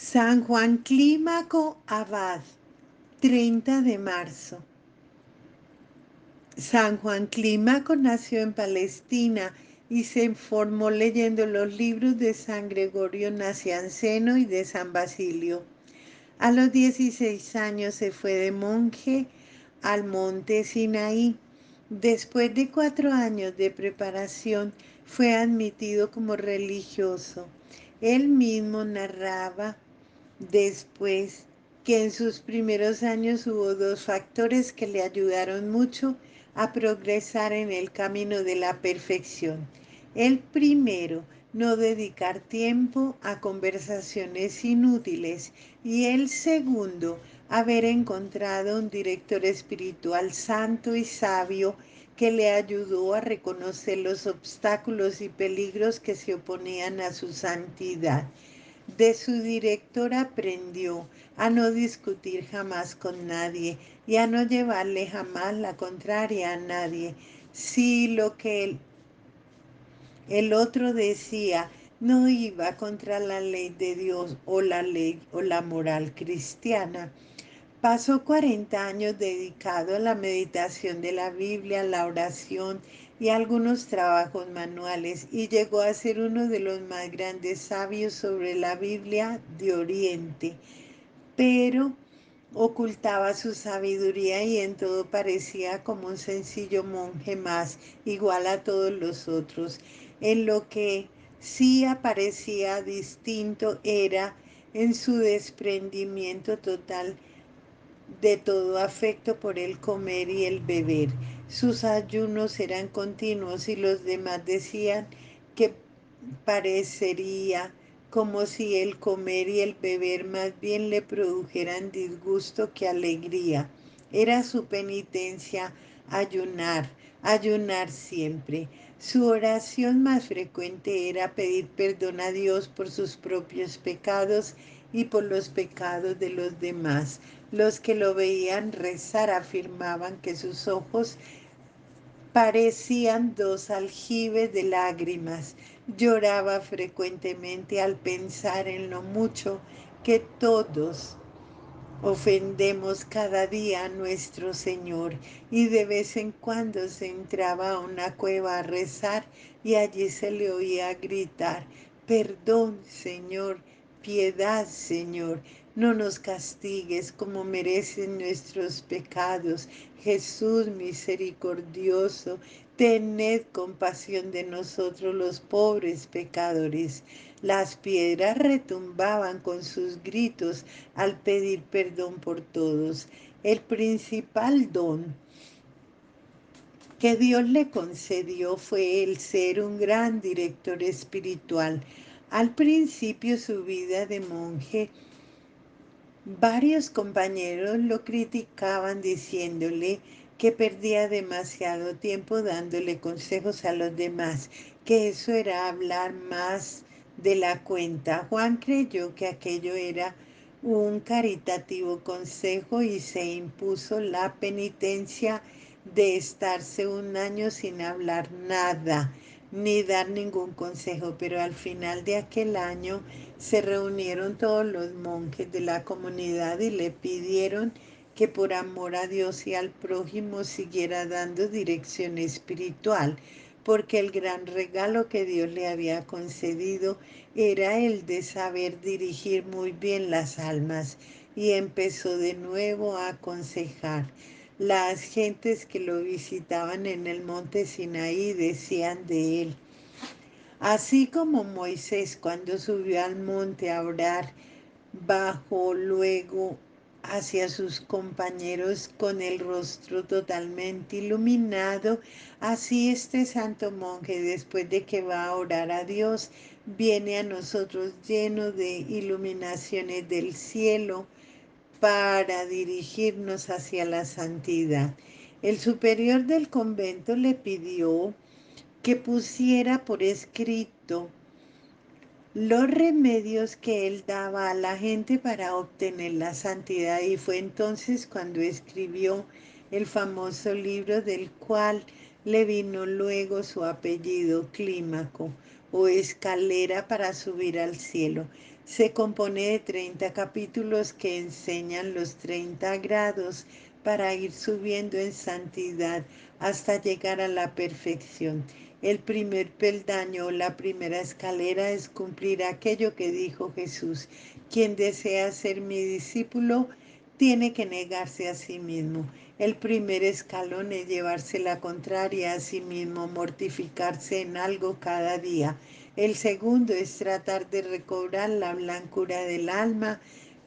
San Juan Clímaco Abad, 30 de marzo. San Juan Clímaco nació en Palestina y se formó leyendo los libros de San Gregorio Nacianceno y de San Basilio. A los 16 años se fue de monje al monte Sinaí. Después de 4 años de preparación, fue admitido como religioso. Él mismo narraba después que en sus primeros años hubo dos factores que le ayudaron mucho a progresar en el camino de la perfección. El primero, no dedicar tiempo a conversaciones inútiles, y el segundo, haber encontrado un director espiritual santo y sabio que le ayudó a reconocer los obstáculos y peligros que se oponían a su santidad. De su director aprendió a no discutir jamás con nadie y a no llevarle jamás la contraria a nadie. Si lo que el otro decía no iba contra la ley de Dios o la ley o la moral cristiana. Pasó 40 años dedicado a la meditación de la Biblia, la oración y algunos trabajos manuales, y llegó a ser uno de los más grandes sabios sobre la Biblia de Oriente. Pero ocultaba su sabiduría y en todo parecía como un sencillo monje más, igual a todos los otros. En lo que sí aparecía distinto era en su desprendimiento total de todo afecto por el comer y el beber. Sus ayunos eran continuos y los demás decían que parecería como si el comer y el beber más bien le produjeran disgusto que alegría. Era su penitencia ayunar, ayunar siempre. Su oración más frecuente era pedir perdón a Dios por sus propios pecados y por los pecados de los demás. Los que lo veían rezar afirmaban que sus ojos parecían dos aljibes de lágrimas. Lloraba frecuentemente al pensar en lo mucho que todos ofendemos cada día a nuestro Señor, y de vez en cuando se entraba a una cueva a rezar y allí se le oía gritar: perdón, Señor, piedad, Señor, no nos castigues como merecen nuestros pecados. Jesús misericordioso, tened compasión de nosotros los pobres pecadores. Las piedras retumbaban con sus gritos al pedir perdón por todos. El principal don que Dios le concedió fue el ser un gran director espiritual. Al principio su vida de monje, varios compañeros lo criticaban diciéndole que perdía demasiado tiempo dándole consejos a los demás, que eso era hablar más de la cuenta. Juan creyó que aquello era un caritativo consejo y se impuso la penitencia de estarse un año sin hablar nada ni dar ningún consejo, pero al final de aquel año se reunieron todos los monjes de la comunidad y le pidieron que por amor a Dios y al prójimo siguiera dando dirección espiritual, porque el gran regalo que Dios le había concedido era el de saber dirigir muy bien las almas, y empezó de nuevo a aconsejar. Las gentes que lo visitaban en el monte Sinaí decían de él: así como Moisés cuando subió al monte a orar, bajó luego hacia sus compañeros con el rostro totalmente iluminado, así este santo monje, después de que va a orar a Dios, viene a nosotros lleno de iluminaciones del cielo para dirigirnos hacia la santidad. El superior del convento le pidió que pusiera por escrito los remedios que él daba a la gente para obtener la santidad, y fue entonces cuando escribió el famoso libro del cual le vino luego su apellido, Clímaco, o escalera para subir al cielo. Se compone de 30 capítulos que enseñan los 30 grados para ir subiendo en santidad hasta llegar a la perfección. El primer peldaño o la primera escalera es cumplir aquello que dijo Jesús. Quien desea ser mi discípulo tiene que negarse a sí mismo. El primer escalón es llevarse la contraria a sí mismo, mortificarse en algo cada día. El segundo es tratar de recobrar la blancura del alma,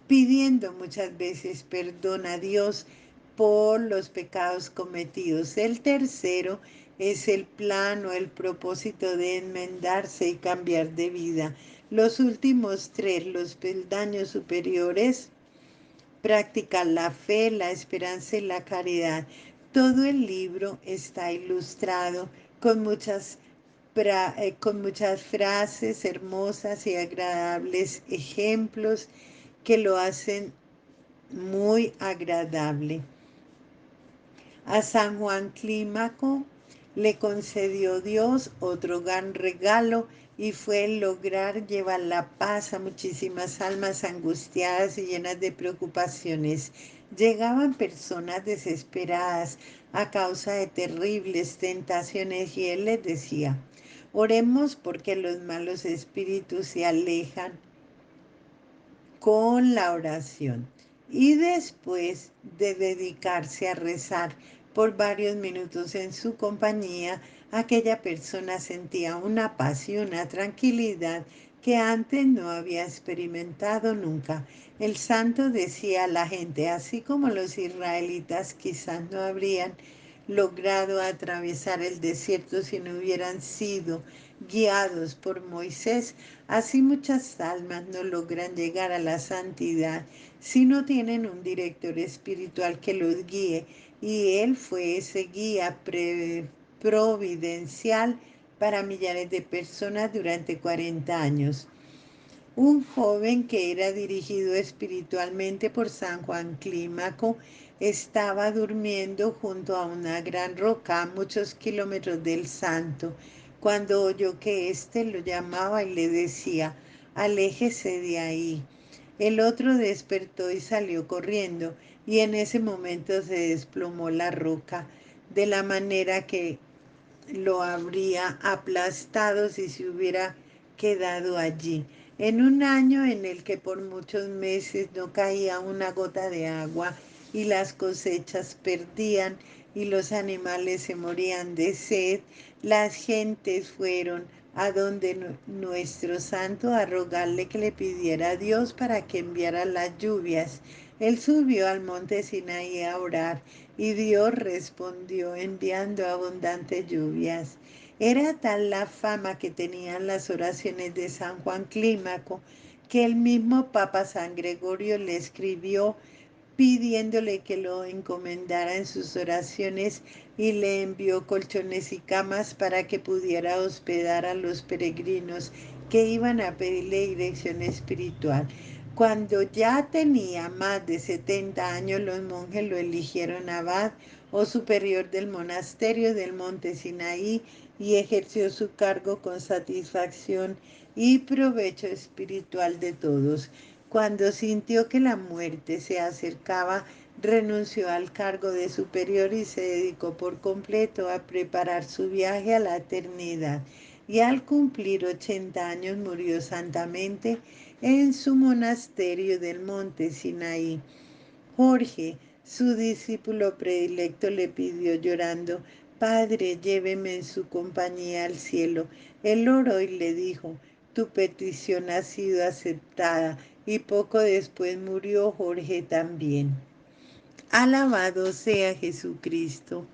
pidiendo muchas veces perdón a Dios por los pecados cometidos. El tercero es el plan o el propósito de enmendarse y cambiar de vida. Los últimos tres, los peldaños superiores, practicar la fe, la esperanza y la caridad. Todo el libro está ilustrado con con muchas frases hermosas y agradables ejemplos que lo hacen muy agradable. A San Juan Clímaco le concedió Dios otro gran regalo y fue el lograr llevar la paz a muchísimas almas angustiadas y llenas de preocupaciones. Llegaban personas desesperadas a causa de terribles tentaciones y él les decía: oremos porque los malos espíritus se alejan con la oración. Y después de dedicarse a rezar por varios minutos en su compañía, aquella persona sentía una paz y una tranquilidad que antes no había experimentado nunca. El santo decía a la gente, así como los israelitas quizás no habrían logrado atravesar el desierto si no hubieran sido guiados por Moisés, así muchas almas no logran llegar a la santidad si no tienen un director espiritual que los guíe, y él fue ese guía providencial para millares de personas durante 40 años. Un joven que era dirigido espiritualmente por San Juan Clímaco estaba durmiendo junto a una gran roca a muchos kilómetros del santo, cuando oyó que éste lo llamaba y le decía: aléjese de ahí. El otro despertó y salió corriendo, y en ese momento se desplomó la roca, de la manera que lo habría aplastado si se hubiera quedado allí. En un año en el que por muchos meses no caía una gota de agua y las cosechas perdían y los animales se morían de sed, las gentes fueron a donde nuestro santo a rogarle que le pidiera a Dios para que enviara las lluvias. Él subió al monte Sinaí a orar y Dios respondió enviando abundantes lluvias. Era tal la fama que tenían las oraciones de San Juan Clímaco que el mismo Papa San Gregorio le escribió pidiéndole que lo encomendara en sus oraciones y le envió colchones y camas para que pudiera hospedar a los peregrinos que iban a pedirle dirección espiritual. Cuando ya tenía más de 70 años, los monjes lo eligieron abad o superior del monasterio del Monte Sinaí y ejerció su cargo con satisfacción y provecho espiritual de todos. Cuando sintió que la muerte se acercaba, renunció al cargo de superior y se dedicó por completo a preparar su viaje a la eternidad. Y al cumplir 80 años murió santamente en su monasterio del monte Sinaí. Jorge, su discípulo predilecto, le pidió llorando: Padre, lléveme en su compañía al cielo. Él oró y le dijo: tu petición ha sido aceptada. Y poco después murió Jorge también. Alabado sea Jesucristo.